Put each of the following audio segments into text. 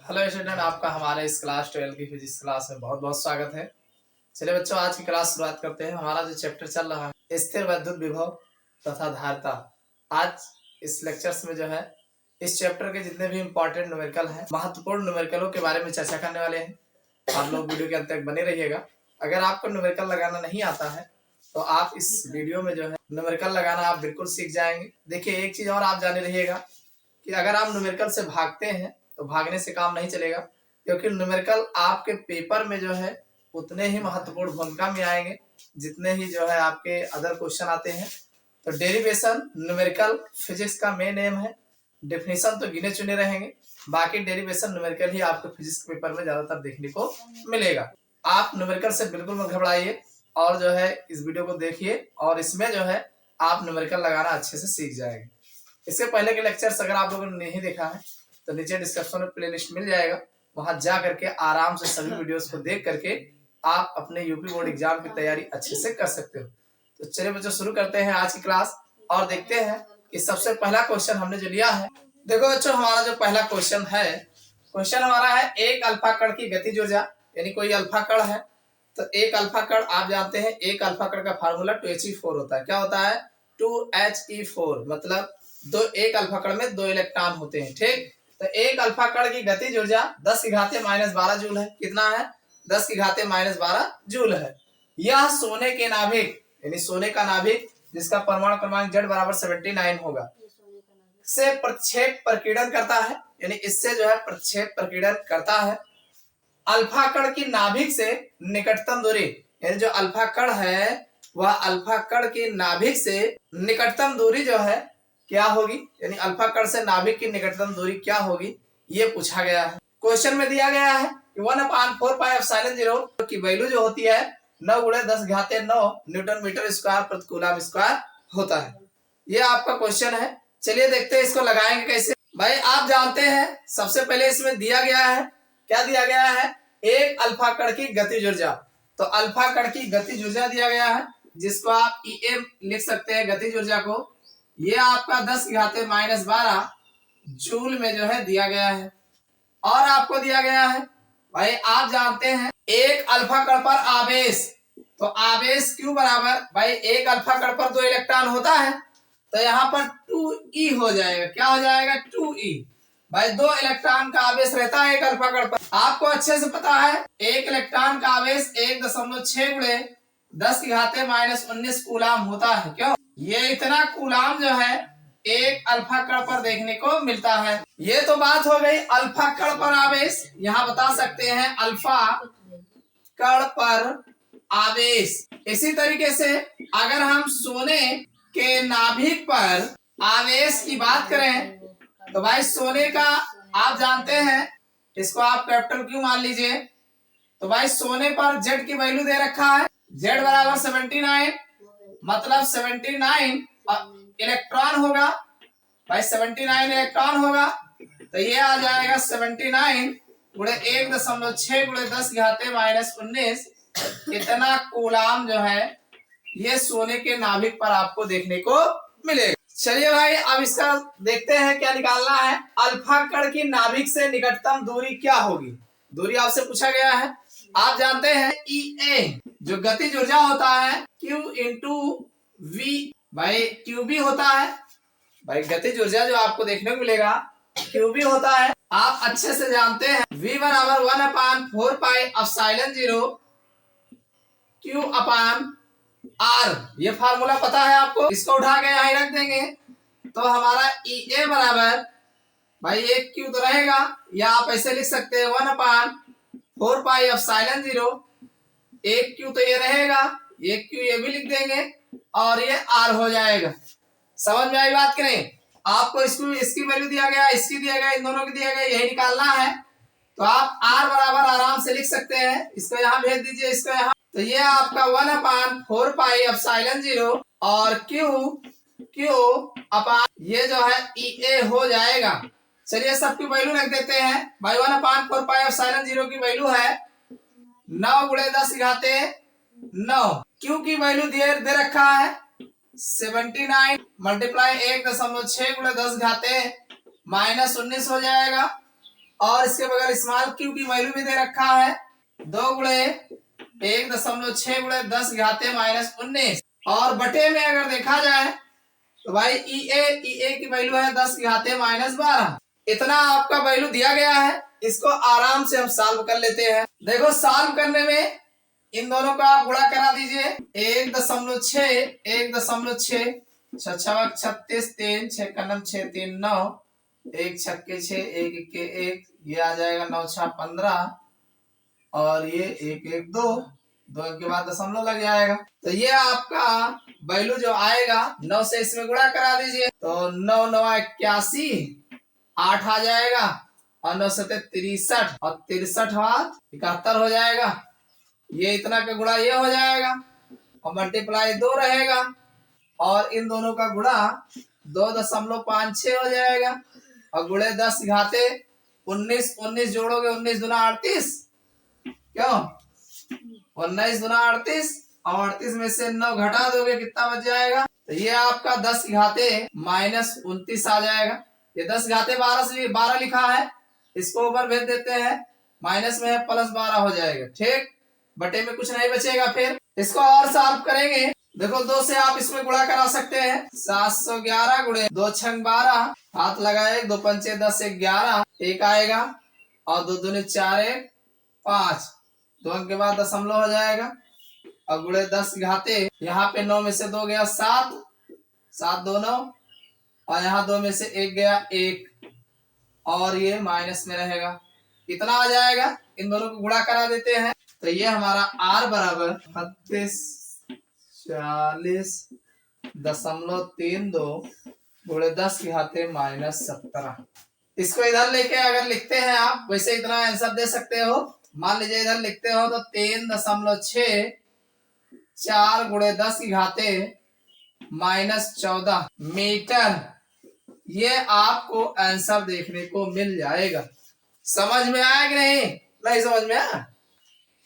Hello student, आपका हमारे इस क्लास 12 की फिजिक्स क्लास में बहुत बहुत स्वागत है। चलिए बच्चों, आज की क्लास शुरुआत करते हैं। हमारा जो चैप्टर चल रहा है स्थिर विद्युत विभव तथा धारिता। आज इस लेक्चर्स में जो है इस चैप्टर के जितने भी इम्पोर्टेंट न्यूमेरिकल हैं, महत्वपूर्ण न्यूमेरिकलों के बारे में चर्चा करने वाले हैं। आप लोग वीडियो के अंत तक बने रहिएगा। अगर आपको न्यूमेरिकल लगाना नहीं आता है तो आप इस वीडियो में जो है न्यूमेरिकल लगाना आप बिल्कुल सीख जाएंगे। देखिए, एक चीज और आप जाने रहिएगा कि अगर आप न्यूमेरिकल से भागते हैं तो भागने से काम नहीं चलेगा, क्योंकि न्यूमेरिकल आपके पेपर में जो है उतने ही महत्वपूर्ण भूमिका में आएंगे जितने ही जो है आपके अदर क्वेश्चन आते हैं। तो डेरिवेशन न्यूमेरिकल फिजिक्स का मेन एम है। डेफिनेशन तो गिने चुने रहेंगे, बाकी डेरिवेशन न्यूमेरिकल ही आपको फिजिक्स के पेपर में ज्यादातर देखने को मिलेगा। आप न्यूमेरिकल से बिल्कुल मत घबराइए और जो है इस वीडियो को देखिए और इसमें जो है आप न्यूमेरिकल लगाना अच्छे से सीख जाएंगे। इससे पहले के लेक्चर्स अगर आप लोगों ने नहीं देखा है तो नीचे डिस्क्रिप्शन में प्लेलिस्ट मिल जाएगा, वहां जा करके आराम से सभी वीडियोस को देख करके आप अपने यूपी बोर्ड एग्जाम की तैयारी अच्छे से कर सकते हो। तो चलिए बच्चों, शुरू करते हैं आज की क्लास और देखते हैं कि सबसे पहला क्वेश्चन हमने जो लिया है। देखो बच्चों, हमारा जो पहला क्वेश्चन है, क्वेश्चन हमारा है एक अल्फा कण की गतिज ऊर्जा, यानी कोई अल्फा कण है तो एक अल्फा कण, आप जानते हैं एक अल्फा कण का फार्मूला 2He4 होता है। क्या होता है? 2He4, मतलब एक अल्फा कण में 2 इलेक्ट्रॉन होते हैं। ठीक, तो एक अल्फा कण की गतिज ऊर्जा 10⁻⁻12 जूल है। कितना है? 10⁻⁻12 जूल है। यह सोने के नाभिक, यानी सोने का नाभिक जिसका परमाणु क्रमांक Z बराबर 79 होगा, से प्रक्षेप प्रकीर्णन करता है, यानी इससे जो है प्रक्षेप प्रकीर्णन करता है। अल्फा कण की नाभिक से निकटतम दूरी, यानी जो अल्फा कण है वह अल्फा कण की नाभिक से निकटतम दूरी जो है क्या होगी, यानी अल्फा कण से नाभिक की निकटतम दूरी क्या होगी, ये पूछा गया है। क्वेश्चन में दिया गया है कि 1/4πε0 की वैल्यू जो होती है 9 × 10⁹ न्यूटन मीटर स्क्वायर प्रति कूलम स्क्वायर होता है। ये आपका क्वेश्चन है। चलिए देखते हैं इसको लगाएंगे कैसे। भाई आप जानते हैं सबसे पहले इसमें दिया गया है, क्या दिया गया है? एक अल्फा कण की गतिज ऊर्जा। तो अल्फा कण की गतिज ऊर्जा दिया गया है, जिसको आप EM लिख सकते हैं गतिज ऊर्जा को। ये आपका 10⁻⁻12 जूल में जो है दिया गया है। और आपको दिया गया है, भाई आप जानते हैं एक अल्फा कण पर आवेश, तो आवेश Q बराबर, भाई एक अल्फा कण पर 2 इलेक्ट्रॉन होता है तो यहाँ पर 2E हो जाएगा। क्या हो जाएगा? 2E। भाई 2 इलेक्ट्रॉन का आवेश रहता है एक अल्फा कण पर। आपको अच्छे से पता है एक इलेक्ट्रॉन का आवेश 1.6 × 10⁻⁻19 कूलम होता है। क्यों? ये इतना कूलम जो है एक अल्फा कण पर देखने को मिलता है। ये तो बात हो गई अल्फा कण पर आवेश। यहाँ बता सकते हैं अल्फा कण पर आवेश। इसी तरीके से अगर हम सोने के नाभिक पर आवेश की बात करें तो भाई सोने का आप जानते हैं, इसको आप कैपिटल Q मान लीजिए। तो भाई सोने पर Z की वैल्यू दे रखा है, Z बराबर 79, मतलब 79 इलेक्ट्रॉन होगा। भाई 79 इलेक्ट्रॉन होगा तो ये आ जाएगा 79 × 1.6 × 10⁻⁻19। इतना कूलम जो है ये सोने के नाभिक पर आपको देखने को मिलेगा। चलिए भाई, अब इसका देखते हैं क्या निकालना है। अल्फा कण की नाभिक से निकटतम दूरी क्या होगी? दूरी आपसे पूछा गया है। आप जानते हैं EA जो गतिज ऊर्जा होता है Q × V, भाई QB होता है। भाई गतिज ऊर्जा जो आपको देखने को मिलेगा QB होता है। आप अच्छे से जानते हैं V बराबर 1/4πε0 Q/R। ये फार्मूला पता है आपको, इसको उठा के यहाँ रख देंगे तो हमारा EA बराबर, भाई एक Q तो रहेगा, या आप ऐसे लिख सकते हैं 1/4πε0, एक Q तो ये रहेगा, एक Q ये भी लिख देंगे और ये R हो जाएगा। समझ में आई बात कि नहीं? आपको इसकी वैल्यू दिया गया, इसकी दिया गया, इन दोनों की दिया गया, यही निकालना है। तो आप R बराबर आराम से लिख सकते हैं, इसको यहाँ भेज दीजिए, इसको यहाँ। तो ये आपका 1/4πε0 और ये जो है EA हो जाएगा। चलिए सबकी वैल्यू रख देते हैं। भाई 1/4πε0 की वैल्यू है 9 × 10⁻⁹। Q की वैल्यू दे रखा है 79 × 1.6 × 10⁻⁻19 हो जाएगा। और इसके बगैर स्मॉल क्यू की वैल्यू भी दे रखा है 2 गुणे 1.6 गुणे 10 घाते -19 और बटे में अगर देखा जाए तो भाई ई ए की वैल्यू है 10 घाते -12। इतना आपका वैल्यू दिया गया है। इसको आराम से हम सॉल्व कर लेते हैं। देखो सॉल्व करने में इन दोनों का आप गुणा करा दीजिए 1.6 1.6 छछक 36 3 6 कनम 6 3 9 1 छक्के 6 1 इक्के 1 ये आ जाएगा 9 6 15 और ये 1 1 2 2 के बाद दशमलव लग जाएगा। तो ये आपका वैल्यू जो आएगा 9 से इसमें गुणा करा दीजिए तो 9 9 81 8 आ जाएगा और 9 7 63 और 63 हाथ 71 हो जाएगा। ये इतना का गुणा ये हो जाएगा और मल्टीप्लाई 2 रहेगा और इन दोनों का गुणा 2.56 हो जाएगा और गुणे 10 घाते 19 19 जोड़ोगे 19 दूना 38 क्यों 19 दूना 38 और 38 में से 9 घटा दोगे कितना बच जाएगा तो ये आपका 10 घाते -29 आ जाएगा। ये 10 घाते 12 लिखा है इसको ऊपर भेज देते हैं माइनस में है +12 हो जाएगा। ठीक बटे में कुछ नहीं बचेगा। फिर इसको और सॉल्व करेंगे। देखो 2 से आप इसमें गुणा करा सकते हैं 711 गुणे 2 छंग 12 हाथ लगाए 2 पंचे 10 11 एक आएगा और 2 दूनी 4 1 5 2 अंक के बाद दशमलव हो जाएगा और गुणे 10 घाते यहाँ पे 9 में से 2 गया 7 7 2 9 और यहाँ 2 में से 1 गया 1 और ये माइनस में रहेगा कितना आ जाएगा। इन दोनों को गुणा करा देते हैं तो ये हमारा r बराबर 3640.32 गुणे 10 के घाते -17। इसको इधर लेके अगर लिखते हैं आप वैसे इतना आंसर दे सकते हो। मान लीजिए इधर लिखते हो तो 3.64 गुणे 10 की घाते -14 मीटर ये आपको आंसर देखने को मिल जाएगा। समझ में आया कि नहीं समझ में आया।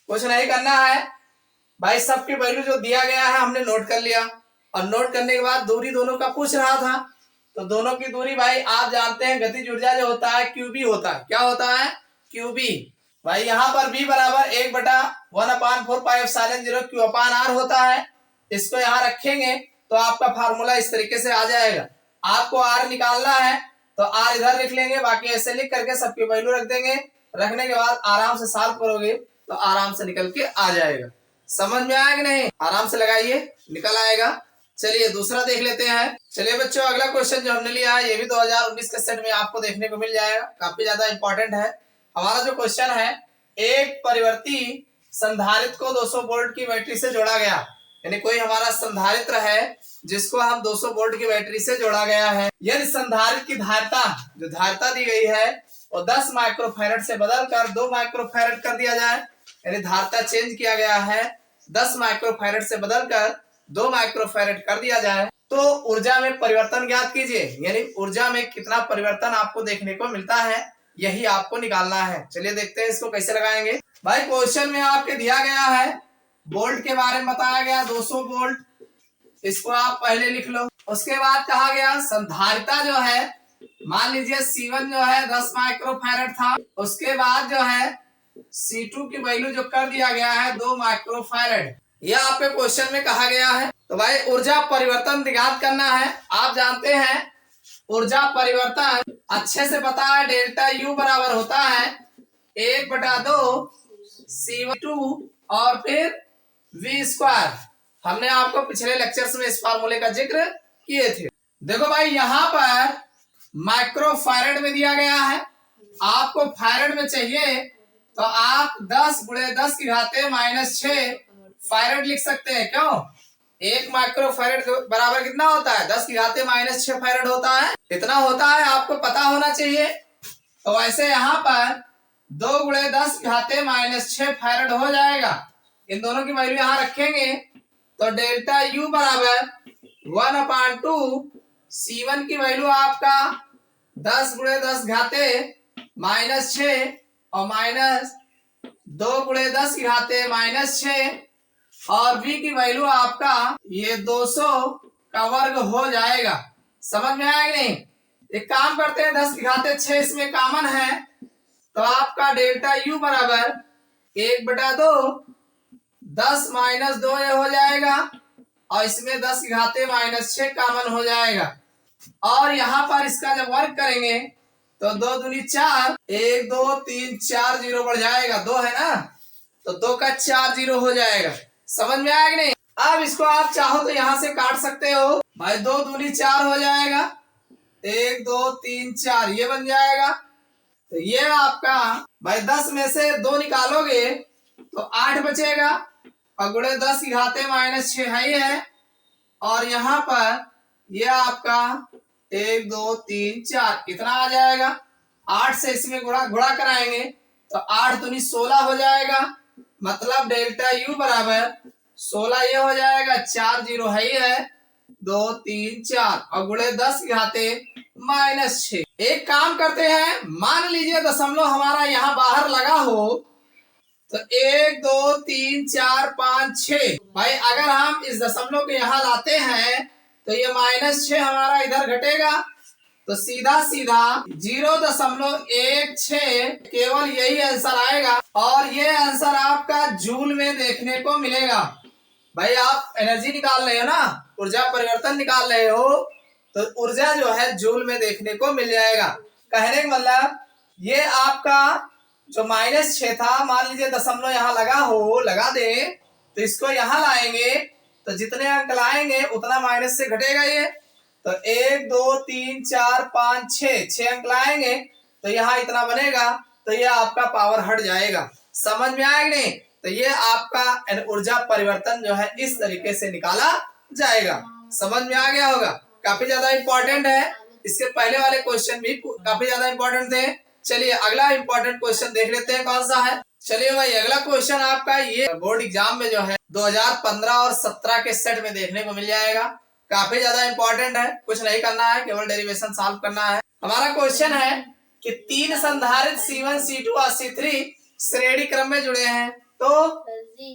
कुछ नहीं करना है भाई सबकी वैल्यू जो दिया गया है हमने नोट कर लिया और नोट करने के बाद दूरी दोनों का पूछ रहा था तो दोनों की दूरी भाई आप जानते हैं गतिज ऊर्जा जो होता है क्यूबी होता है। क्या होता है क्यूबी भाई यहाँ पर v बराबर 1/1/4πε0 Q/r होता है। इसको यहाँ रखेंगे तो आपका फार्मूला इस तरीके से आ जाएगा। आपको r निकालना है तो r इधर लिख लेंगे बाकी ऐसे लिख करके सबकी वैल्यू रख देंगे। रखने के बाद आराम से सॉल्व करोगे तो आराम से निकल के आ जाएगा। समझ में आया कि नहीं आराम से लगाइए निकल आएगा। चलिए दूसरा देख लेते हैं। चलिए बच्चों अगला क्वेश्चन जो हमने लिया है ये भी 2019 के सेट में आपको देखने को मिल जाएगा। काफी ज्यादा इंपॉर्टेंट है। हमारा जो क्वेश्चन है एक परिवर्ती संधारित्र को 200 वोल्ट की बैटरी से जोड़ा गया। यानी कोई हमारा संधारित्र है जिसको हम 200 वोल्ट की बैटरी से जोड़ा गया है। यदि संधारित्र की धारिता जो धारिता दी गई है वो 10 माइक्रोफैरड से बदलकर 2 माइक्रोफैरड कर दिया जाए। यानी धारिता चेंज किया गया है 10 माइक्रोफैरड से बदलकर 2 माइक्रोफैरड कर दिया जाए तो ऊर्जा में परिवर्तन ज्ञात कीजिए। यानी ऊर्जा में कितना परिवर्तन आपको देखने को मिलता है यही आपको निकालना है। चलिए देखते हैं इसको कैसे लगाएंगे। भाई क्वेश्चन में आपके दिया गया है वोल्ट के बारे में बताया गया 200 वोल्ट इसको आप पहले लिख लो। उसके बाद कहा गया संधारिता जो है मान लीजिए C1 जो है 10 माइक्रोफैरड था। उसके बाद जो है C2 की वैल्यू जो कर दिया गया है 2 माइक्रोफैरड। यह आपके क्वेश्चन में कहा गया है। तो भाई ऊर्जा परिवर्तन ज्ञात करना है। आप जानते हैं ऊर्जा परिवर्तन अच्छे से पता है डेल्टा U बराबर होता है 1/2 C2 और फिर V²। हमने आपको पिछले लेक्चर्स में इस फार्मूले का जिक्र किए थे। देखो भाई यहाँ पर माइक्रोफैरड में दिया गया है आपको फैरड में चाहिए तो आप 10 गुणे 10 की घाते -6 फैरड लिख सकते हैं। क्यों 1 माइक्रोफैरड बराबर कितना होता है 10 की घाते -6 फैरड होता है। इतना होता है आपको पता होना चाहिए। तो वैसे यहाँ पर 2 गुणे 10 की घाते -6 फैरड हो जाएगा। इन दोनों की वैल्यू यहाँ रखेंगे तो डेल्टा U बराबर 1/2 C1 की वैल्यू आपका 10 गुणे 10 घाते -6 और -2 गुणे 10 की घाते -6 और V की वैल्यू आपका ये 200 का वर्ग हो जाएगा। समझ में आया कि नहीं। एक काम करते हैं 10 की घाते 6 इसमें कॉमन है तो आपका डेल्टा यू बराबर 1/2 10 - 2 ये हो जाएगा और इसमें 10 की घाते -6 कॉमन हो जाएगा और यहाँ पर इसका जब वर्क करेंगे तो 2 दूनी 4 1 2 3 4 0 बढ़ जाएगा 2 है ना तो 2 का 4 0 हो जाएगा। समझ में आया कि नहीं? अब इसको आप चाहो तो यहाँ से काट सकते हो भाई 2 दूनी 4 हो जाएगा 1 2 3 4 ये बन जाएगा। तो ये आपका भाई 10 में से 2 निकालोगे तो 8 बचेगा और गुणे 10 की घाते -6 है ही है और यहाँ पर ये आपका 1 2 3 4 कितना आ जाएगा 8 से इसमें गुणा कराएंगे तो 8 दूनी 16 हो जाएगा मतलब डेल्टा यू बराबर 16 ये हो जाएगा 4 0 है ही है 2 3 4 और गुणे 10 की घाते -6। एक काम करते हैं मान लीजिए दशमलव हमारा यहाँ बाहर लगा हो तो 1 2 3 4 5 6 भाई अगर हम इस दशमलव को यहाँ लाते हैं तो ये -6 हमारा इधर घटेगा तो सीधा सीधा 0.16 केवल यही आंसर आएगा और ये आंसर आपका जूल में देखने को मिलेगा। भाई आप एनर्जी निकाल रहे हो ना ऊर्जा परिवर्तन निकाल रहे हो तो ऊर्जा जो है जूल में देखने को मिल जाएगा। कहने का मतलब ये आपका जो -6 था मान लीजिए दशमलव यहाँ लगा दे तो इसको यहाँ लाएंगे तो जितने अंक लाएंगे उतना माइनस से घटेगा ये तो 1 2 3 4 5 6 अंक लाएंगे तो यहाँ इतना बनेगा तो ये आपका पावर हट जाएगा। समझ में आया कि नहीं? तो ये आपका ऊर्जा परिवर्तन जो है इस तरीके से निकाला जाएगा। समझ में आ गया होगा? काफी ज्यादा इंपॉर्टेंट है। इसके पहले वाले क्वेश्चन भी काफी ज्यादा इंपॉर्टेंट थे। चलिए अगला इंपॉर्टेंट क्वेश्चन देख लेते हैं कौन सा है। चलिए भाई अगला क्वेश्चन आपका ये बोर्ड एग्जाम में जो है 2015 और 17 के सेट में देखने को मिल जाएगा। काफी ज्यादा इंपॉर्टेंट है, कुछ नहीं करना है, केवल डेरिवेशन सॉल्व करना है। हमारा क्वेश्चन है कि 3 संधारित्र C1 C2 और C3 श्रेणी क्रम में जुड़े हैं तो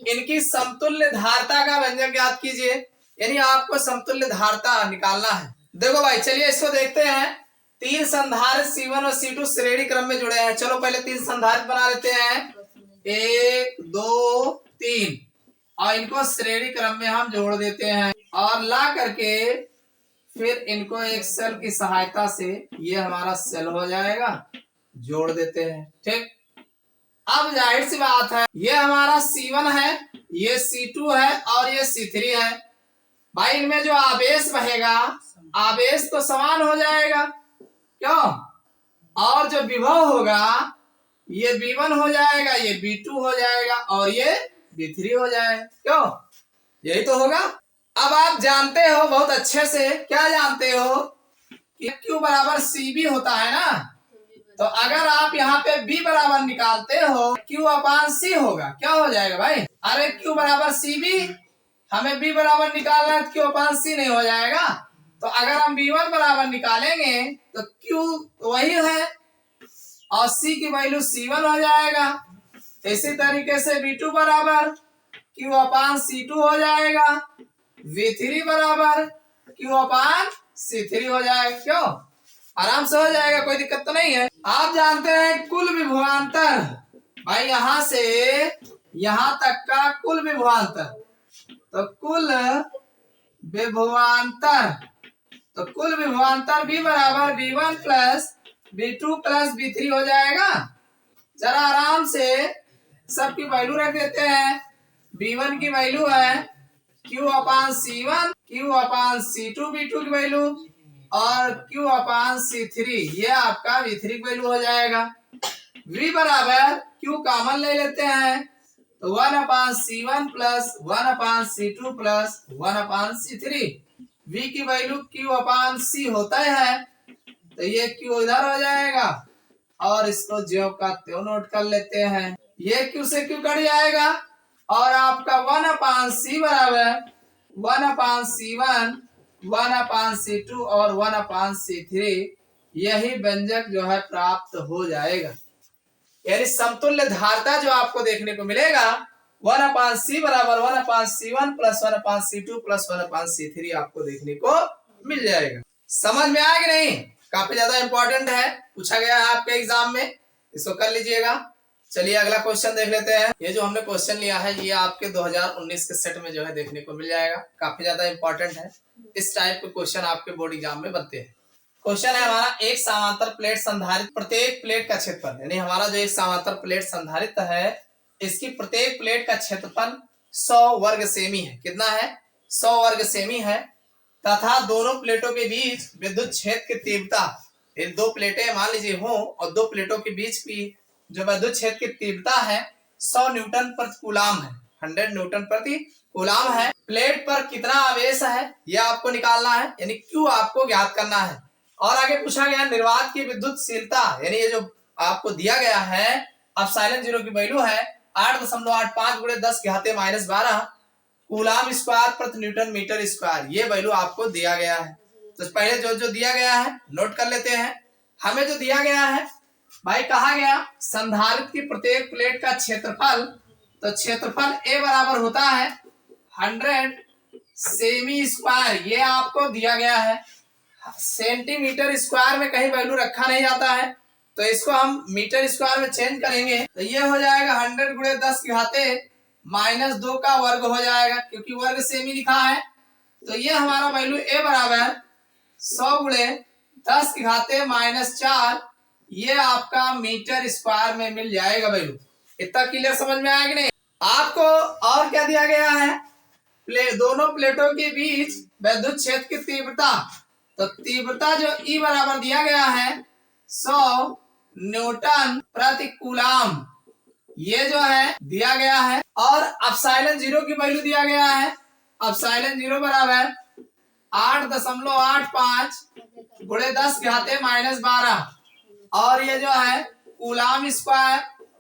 इनकी समतुल्य धारता का व्यंजक ज्ञात कीजिए। यानी आपको समतुल्य धारता निकालना है। देखो भाई चलिए इसको देखते हैं। 3 संधारित्र C1 और C2 श्रेणी क्रम में जुड़े हैं। चलो पहले 3 संधारित्र बना लेते हैं 1 2 3 और इनको श्रेणी क्रम में हम जोड़ देते हैं और ला करके फिर इनको एक सेल की सहायता से ये हमारा सेल हो जाएगा, जोड़ देते हैं। ठीक, अब जाहिर सी बात है ये हमारा C1 है, ये C2 है और ये C3 है। भाई इनमें जो आवेश बहेगा आवेश तो समान हो जाएगा, क्यों? और जो विभव होगा ये V1 हो जाएगा, ये V2 हो जाएगा और ये V3 हो जाएगा, क्यों? यही तो होगा। अब आप जानते हो बहुत अच्छे से, क्या जानते हो कि Q बराबर CB होता है ना, तो अगर आप यहाँ पे B बराबर निकालते हो Q/C होगा। क्या हो जाएगा भाई? अरे Q बराबर CB, हमें B बराबर निकालना है, Q/C नहीं हो जाएगा। तो अगर हम B1 बराबर निकालेंगे तो Q वही है और C की वैल्यू C1 हो जाएगा। इसी तरीके से V2 बराबर Q/C2 हो जाएगा, V3 बराबर Q/C3 हो जाएगा। क्यों? आराम से हो जाएगा, कोई दिक्कत तो नहीं है। आप जानते हैं कुल विभवांतर, भाई यहाँ से यहाँ तक का कुल विभवांतर, तो कुल विभवांतर V बराबर V1 plus V2 plus V3 हो जाएगा। जरा आराम से सबकी वैल्यू रख देते हैं। V1 की वैल्यू है Q/C1, Q/C2 V2 की वैल्यू और Q/C3 ये आपका V3 की वैल्यू हो जाएगा। V बराबर Q कॉमन ले लेते हैं तो 1/C1 plus 1/C2 plus 1/C3। V की वैल्यू Q/C होता है तो ये Q इधर हो जाएगा और इसको ज्यों का त्यों नोट कर लेते हैं। ये Q से Q कट जाएगा और आपका 1/C बराबर 1/C1, 1/C2 और 1/C3 यही व्यंजक जो है प्राप्त हो जाएगा। यानी समतुल्य धारता जो आपको देखने को मिलेगा 1/C बराबर 1/C1 plus 1/C2 plus 1/C3 आपको देखने को मिल जाएगा। समझ में आया कि नहीं? काफी ज्यादा इंपॉर्टेंट है, पूछा गया है आपके एग्जाम में। इसको कर लीजिएगा। चलिए अगला क्वेश्चन देख लेते हैं। ये जो हमने क्वेश्चन लिया है ये आपके 2019 के सेट में जो है देखने को मिल जाएगा, काफी ज्यादा इंपॉर्टेंट है। इस टाइप के क्वेश्चन आपके बोर्ड एग्जाम में बनते हैं। क्वेश्चन है हमारा, एक समांतर प्लेट संधारित, प्रत्येक प्लेट का क्षेत्रफल, यानी हमारा जो एक समांतर प्लेट संधारित है इसकी प्रत्येक प्लेट का क्षेत्रफल 100 वर्ग सेमी है। कितना है? 100 वर्ग सेमी है। तथा दोनों प्लेटों के बीच विद्युत क्षेत्र की तीव्रता, ये दो प्लेटें मान लीजिए हो और दो प्लेटों के बीच की जो विद्युत क्षेत्र की तीव्रता है 100 न्यूटन प्रति कूलाम है, 100 न्यूटन प्रति कूलाम है। प्लेट पर कितना आवेश है यह आपको निकालना है, यानी क्यू आपको ज्ञात करना है। और आगे पूछा गया निर्वात की विद्युतशीलता, यानी ये जो आपको दिया गया है एप्सिलॉन 0 की वैल्यू है 8.85 गुणे 10⁻⁻12 कूलाम स्क्वायर प्रति न्यूटन मीटर स्क्वायर, ये वैल्यू आपको दिया गया है। तो पहले जो जो दिया गया है नोट कर लेते हैं। हमें जो दिया गया है भाई, कहा गया संधारित्र की प्रत्येक प्लेट का क्षेत्रफल, तो क्षेत्रफल A बराबर होता है 100 सेमी स्क्वायर, ये आपको दिया गया है। सेंटीमीटर स्क्वायर में कहीं वैल्यू रखा नहीं जाता है, तो इसको हम मीटर स्क्वायर में चेंज करेंगे तो ये हो जाएगा 100 गुणे 10⁻⁻2 का वर्ग हो जाएगा, क्योंकि वर्ग सेमी लिखा है। तो ये हमारा वैल्यू A बराबर 100 गुणे 10⁻⁻4, ये आपका मीटर स्क्वायर में मिल जाएगा वैल्यू। इतना क्लियर समझ में आया कि नहीं? आपको और क्या दिया गया है? दोनों प्लेटों के बीच विद्युत क्षेत्र की तीव्रता, तो तीव्रता जो E बराबर दिया गया है 100 न्यूटन प्रति कूलाम, ये जो है दिया गया है। और एप्सिलॉन 0 की वैल्यू दिया गया है, एप्सिलॉन 0 बराबर 8.85 गुणे 10⁻⁻12, और ये जो है कूलाम स्क्वायर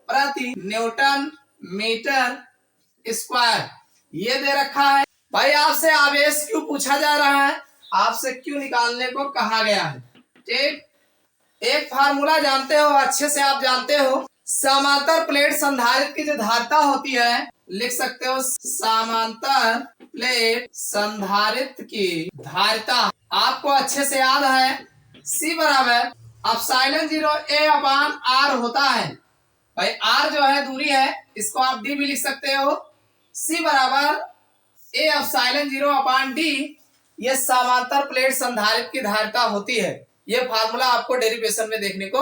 प्रति न्यूटन मीटर स्क्वायर, ये दे रखा है। भाई आपसे आवेश क्यों पूछा जा रहा है, आपसे क्यों निकालने को कहा गया है। ठीक, एक फार्मूला जानते हो, अच्छे से आप जानते हो, समांतर प्लेट संधारित्र की जो धारिता होती है, लिख सकते हो समांतर प्लेट संधारित्र की धारिता आपको अच्छे से याद है, C बराबर एप्सिलॉन 0 A/R होता है। भाई R जो है दूरी है, इसको आप D भी लिख सकते हो। C बराबर A एप्सिलॉन 0/D, ये समांतर प्लेट संधारित्र की धारिता होती है। ये फार्मूला आपको डेरिवेशन में देखने को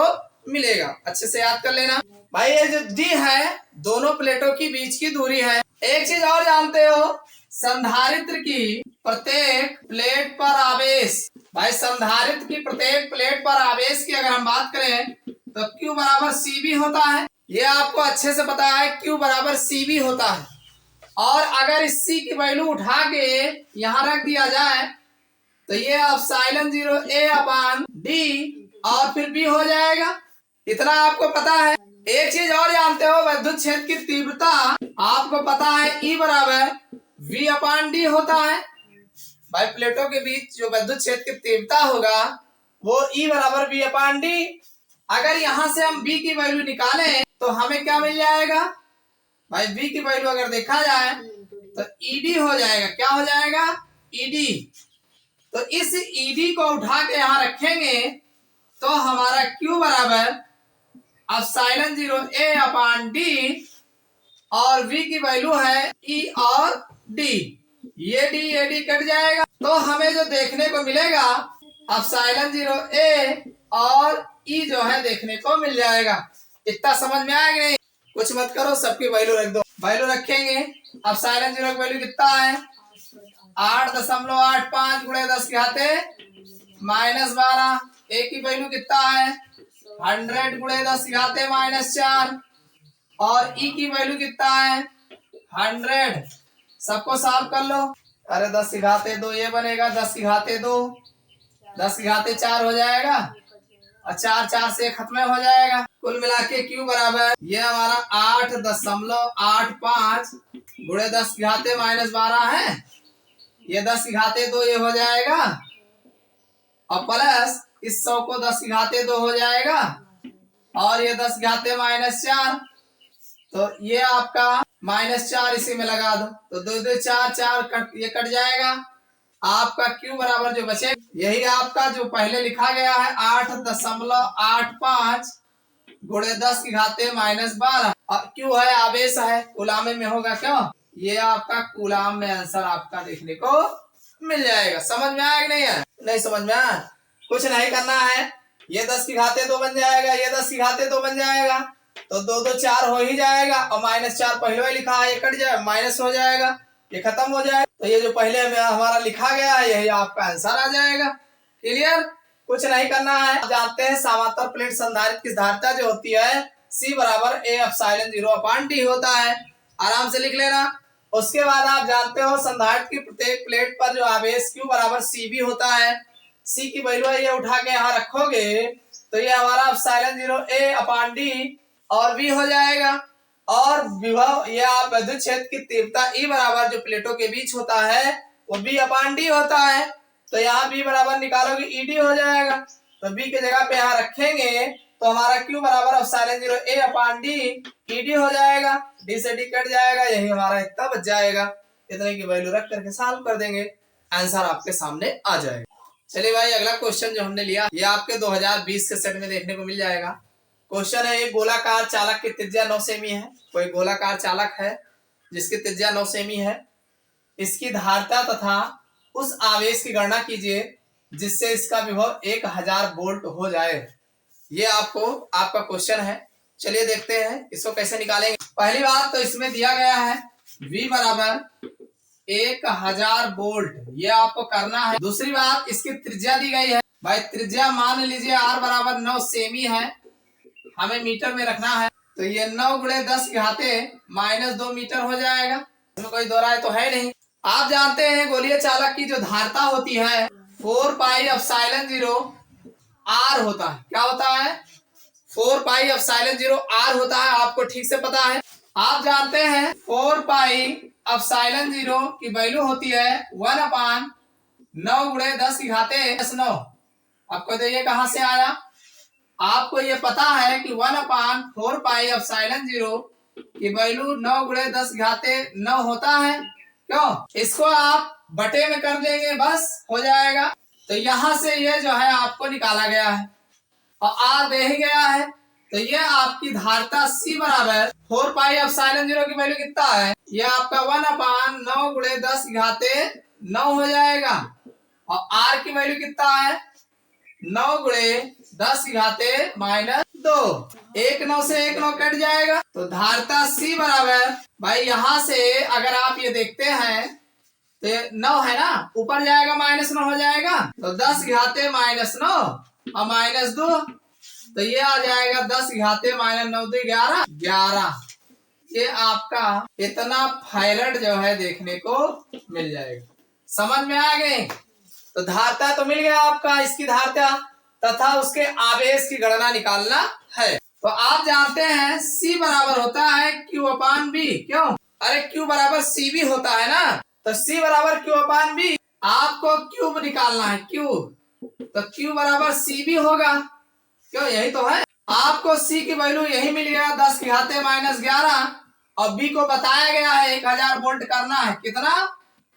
मिलेगा, अच्छे से याद कर लेना। भाई ये जो D है दोनों प्लेटों की बीच की दूरी है। एक चीज और जानते हो, संधारित्र की प्रत्येक प्लेट पर आवेश, भाई संधारित्र की प्रत्येक प्लेट पर आवेश की अगर हम बात करें तो Q बराबर CB होता है। ये आपको अच्छे से पता है, Q बराबर CB होता है। और अगर इस C की वैल्यू उठा के यहाँ रख दिया जाए तो ये एप्सिलॉन 0 A/D और फिर B हो जाएगा। इतना आपको पता है। एक चीज और जानते हो, विद्युत क्षेत्र की तीव्रता आपको पता है E बराबर V/D होता है। भाई प्लेटों के बीच जो विद्युत क्षेत्र की तीव्रता होगा वो E बराबर V/D। अगर यहाँ से हम B की वैल्यू निकालें तो हमें क्या मिल जाएगा? भाई V की वैल्यू अगर देखा जाए तो ED हो जाएगा। क्या हो जाएगा? ED। तो इस ED को उठा के यहाँ रखेंगे तो हमारा Q बराबर एप्सिलॉन 0 A/D और V की वैल्यू है E और D, ये D कट जाएगा तो हमें जो देखने को मिलेगा एप्सिलॉन 0 A और E जो है देखने को मिल जाएगा। इतना समझ में आया कि नहीं? कुछ मत करो, सबकी वैल्यू रख दो। वैल्यू रखेंगे, एप्सिलॉन 0 की वैल्यू कितना है 8.85 गुणे 10⁻⁻12। A की वैल्यू कितना है 100 गुणे 10⁻⁻4 और E की वैल्यू कितना है 100। सबको सॉल्व कर लो। अरे 10⁻2 ये बनेगा, 10⁻2 10⁻4 हो जाएगा और 4 से खत्म हो जाएगा। कुल मिला के Q बराबर ये हमारा 8.85 गुणे 10⁻⁻12 है, ये 10⁻2 ये हो जाएगा और प्लस इस 100 को 10⁻2 हो जाएगा और ये 10⁻⁻4, तो ये आपका -4 इसी में लगा दो तो 2 2 4 4 ये कट जाएगा। आपका Q बराबर जो बचे यही आपका जो पहले लिखा गया है 8.85 गुणे 10 की घाते -12। क्यों है, आवेश है, कूलाम में होगा क्यों, ये आपका कूलाम में आंसर आपका देखने को मिल जाएगा। समझ में आया कि नहीं है? नहीं समझ में आया? कुछ नहीं करना है, ये 10 की घाते 2 बन जाएगा, ये 10 की घाते 2 बन जाएगा, तो 2 2 4 हो ही जाएगा, और -4 पहले ही लिखा है, ये कट जाए माइनस हो जाएगा, ये खत्म हो जाएगा, तो ये जो पहले में हमारा लिखा गया है यही आपका आंसर आ जाएगा। क्लियर? कुछ नहीं करना है। आप जानते हैं समांतर प्लेट संधारित्र की धारिता जो होती है C बराबर A एप्सिलॉन 0/T होता है, आराम से लिख लेना। उसके बाद आप जानते हो संधारित्र की प्रत्येक प्लेट पर जो आवेश Q बराबर CB होता है, C की वैल्यू ये उठा के यहाँ रखोगे तो ये हमारा एप्सिलॉन 0A/D और V हो जाएगा। और विभव ये आप विद्युत क्षेत्र की तीव्रता E बराबर जो प्लेटों के बीच होता है वो B/D होता है, तो यहाँ B बराबर निकालोगे ED हो जाएगा, तो B की जगह पे यहाँ रखेंगे तो हमारा Q बराबर एप्सिलॉन 0A/D ED हो जाएगा, D से D कट जाएगा, यही हमारा इतना बच जाएगा। इतने की वैल्यू रख करके सॉल्व कर देंगे, आंसर आपके सामने आ जाएगा। चलिए भाई, अगला क्वेश्चन जो हमने लिया ये आपके 2020 के सेट में देखने को मिल जाएगा। क्वेश्चन है, एक गोलाकार चालक की त्रिज्या 9 सेमी है। कोई गोलाकार चालक है जिसकी त्रिज्या 9 सेमी है, इसकी धारिता तथा उस आवेश की गणना कीजिए जिससे इसका विभव 1000 वोल्ट हो जाए। ये आपका क्वेश्चन है। चलिए देखते हैं इसको कैसे निकालेंगे। पहली बात तो इसमें दिया गया है V बराबर 1000 वोल्ट, ये आपको करना है। दूसरी बात, इसकी त्रिज्या दी गई है भाई, त्रिज्या मान लीजिए R बराबर 9 सेमी है, हमें मीटर में रखना है, तो ये 9 गुणे 10 की घाते -2 मीटर हो जाएगा, इसमें कोई दो राय तो है नहीं। आप जानते हैं गोलीय चालक की जो धारिता होती है 4 पाई एप्सिलॉन 0 R होता है। क्या होता है? 4 पाई एप्सिलॉन 0 R होता है, आपको ठीक से पता है। आप जानते हैं 4 पाई एप्सिलॉन 0 की वैल्यू होती है 1/9 गुणे 10 की घाते 9। आपको तो ये कहां से आया? आपको ये पता है कि 1/4 पाई एप्सिलॉन 0 की वैल्यू 9 गुणे 10 घाते 9 होता है। क्यों? इसको आप बटे में कर देंगे, बस हो जाएगा। तो यहां से ये जो है आपको निकाला गया है और R दे ही गया है, तो ये आपकी धारिता C बराबर 4 पाई एप्सिलॉन 0 की वैल्यू कितना है? ये आपका 1/9 गुणे 10 घाते 9 हो जाएगा, और R की वैल्यू कितना है? 9 गुणे 10 घाते -2। 1 9 से 1 9 कट जाएगा, तो धारिता C बराबर भाई यहां से अगर आप ये देखते हैं तो 9 है ना, ऊपर जाएगा -9 हो जाएगा, तो 10 घाते -9 और -2, तो ये आ जाएगा 10 घाते -9 2 11। ये आपका इतना फैरड जो है देखने को मिल जाएगा। समझ में आ गए? तो धारिता तो मिल गया आपका, इसकी धारिता तथा उसके आवेश की गणना निकालना है। तो आप जानते हैं C बराबर होता है Q/B। क्यों? अरे Q बराबर CB होता है ना, तो C बराबर Q/B। आपको क्यूब निकालना है, Q, तो Q बराबर CB होगा। क्यों? यही तो है। आपको C की वैल्यू यही मिल गया 10 घाते -11, और B को बताया गया है 1000 वोल्ट करना है। कितना?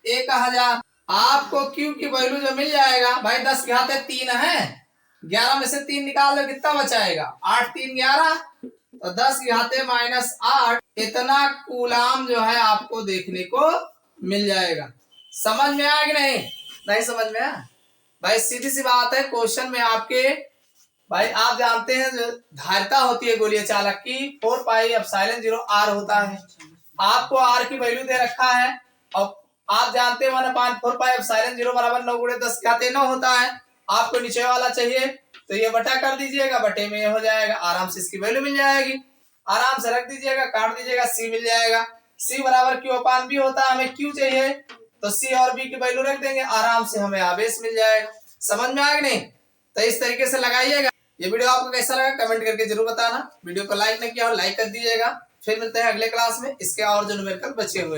1000। आपको Q की वैल्यू जो मिल जाएगा भाई 10 घाते 3 है, 11 में से 3 निकाल लो, कितना बचाएगा? 8 3 11, तो 10 घाते -8 इतना कूलाम जो है आपको देखने को मिल जाएगा। समझ में आया कि नहीं? नहीं समझ में आया भाई? सीधी सी बात है। क्वेश्चन में आपके भाई आप जानते हैं जो धारिता होती है गोलीय चालक की 4 पाई एप्सिलॉन 0 R होता है। आपको R की वैल्यू दे रखा है, और आप जानते हैं 1/4 पाई एप्सिलॉन 0 बराबर 9 गुणे 10 घाते 9 होता है। आपको नीचे वाला चाहिए तो ये बटा कर दीजिएगा, बटे में हो जाएगा, आराम से इसकी वैल्यू मिल जाएगी, आराम से रख दीजिएगा, काट दीजिएगा, C मिल जाएगा। C बराबर Q/B होता है, हमें Q चाहिए तो C और B की वैल्यू रख देंगे, आराम से हमें आवेश मिल जाएगा। समझ में आ गया नहीं? तो इस तरीके से लगाइएगा। ये वीडियो आपको कैसा लगा कमेंट करके जरूर बताना। वीडियो को लाइक नहीं किया हो लाइक कर दीजिएगा। फिर मिलते हैं अगले क्लास में, इसके और जो न्यूमेरिकल बचे हुए हैं।